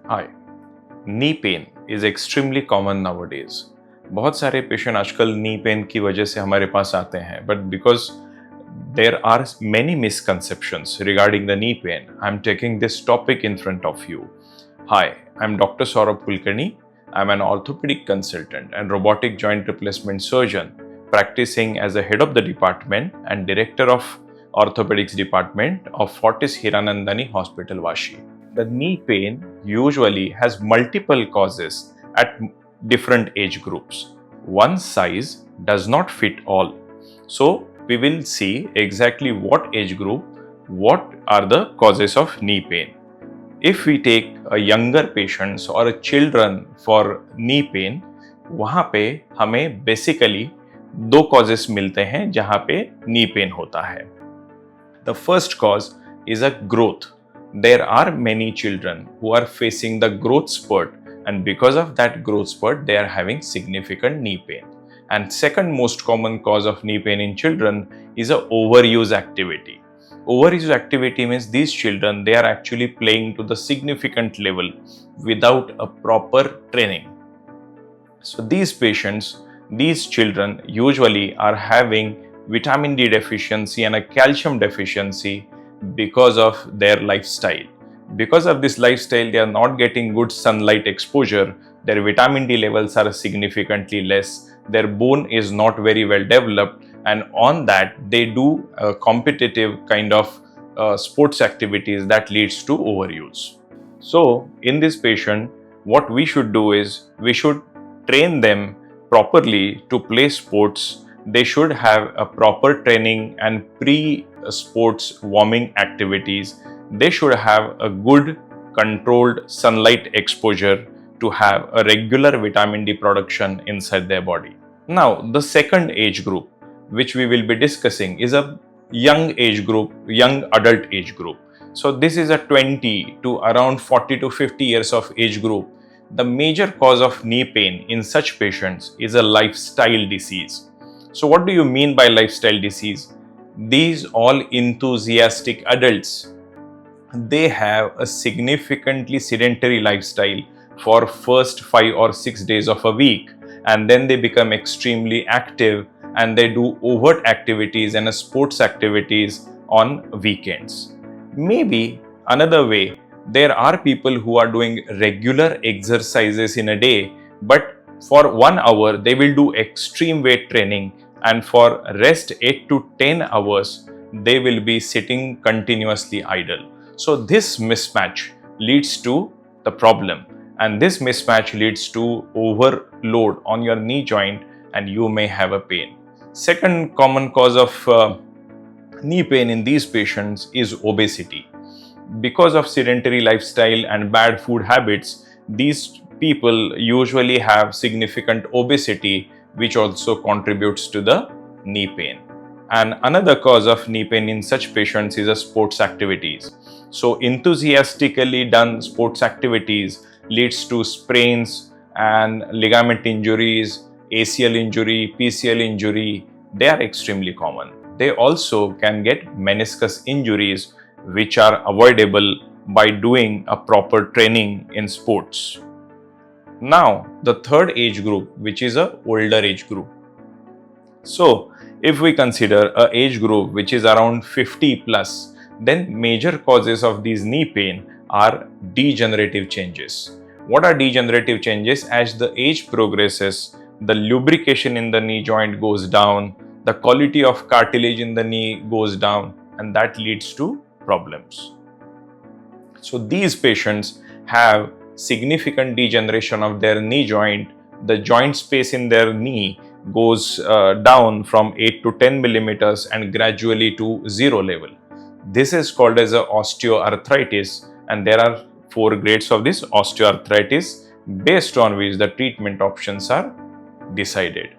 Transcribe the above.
Hi. Knee pain is extremely common nowadays. बहुत सारे patient आजकल नी पेन की वजह से हमारे पास आते हैं, but because there are many misconceptions regarding the knee pain, I'm taking this topic in front of you. Hi, I'm Dr. Sorup Kulkarni. I'm an orthopedic consultant and robotic joint replacement surgeon practicing as a head of the department and director of Orthopaedics Department of Fortis Hiranandani Hospital, Vashi. The knee pain usually has multiple causes at different age groups. One size does not fit all. So, we will see exactly what age group, what are the causes of knee pain. If we take a younger patients or a children for knee pain, वहाँ पे हमें basically दो causes मिलते हैं जहाँ पे knee pain होता है. The first cause is a growth. There are many children who are facing the growth spurt, and because of that growth spurt they are having significant knee pain. And second most common cause of knee pain in children is a overuse activity. Overuse activity means these children, they are actually playing to the significant level without a proper training. So these patients, these children usually are having vitamin D deficiency and a calcium deficiency because of their lifestyle. Because of this lifestyle, they are not getting good sunlight exposure, their vitamin D levels are significantly less, their bone is not very well developed, and on that they do a competitive kind of sports activities that leads to overuse. So in this patient, what we should do is we should train them properly to play sports. They should have a proper training and pre-sports warming activities. They should have a good controlled sunlight exposure to have a regular vitamin D production inside their body. Now, the second age group which we will be discussing is a young age group, young adult age group. So this is a 20 to around 40 to 50 years of age group. The major cause of knee pain in such patients is a lifestyle disease. So what do you mean by lifestyle disease? These all enthusiastic adults, they have a significantly sedentary lifestyle for first 5 or 6 days of a week, and then they become extremely active and they do overt activities and sports activities on weekends. Maybe another way, there are people who are doing regular exercises in a day, but for 1 hour they will do extreme weight training, and for rest 8 to 10 hours they will be sitting continuously idle. So this mismatch leads to the problem, and this mismatch leads to overload on your knee joint and you may have a pain. Second common cause of knee pain in these patients is obesity. Because of sedentary lifestyle and bad food habits, these people usually have significant obesity, which also contributes to the knee pain. And another cause of knee pain in such patients is a sports activities. So enthusiastically done sports activities leads to sprains and ligament injuries, ACL injury, PCL injury. They are extremely common. They also can get meniscus injuries, which are avoidable by doing a proper training in sports. Now, the third age group, which is a older age group. So, if we consider a age group which is around 50 plus, then major causes of these knee pain are degenerative changes. What are degenerative changes? As the age progresses, the lubrication in the knee joint goes down, the quality of cartilage in the knee goes down, and that leads to problems. So these patients have significant degeneration of their knee joint. The joint space in their knee goes down from 8 to 10 millimeters and gradually to 0 level. This is called as a osteoarthritis, and there are 4 grades of this osteoarthritis based on which the treatment options are decided.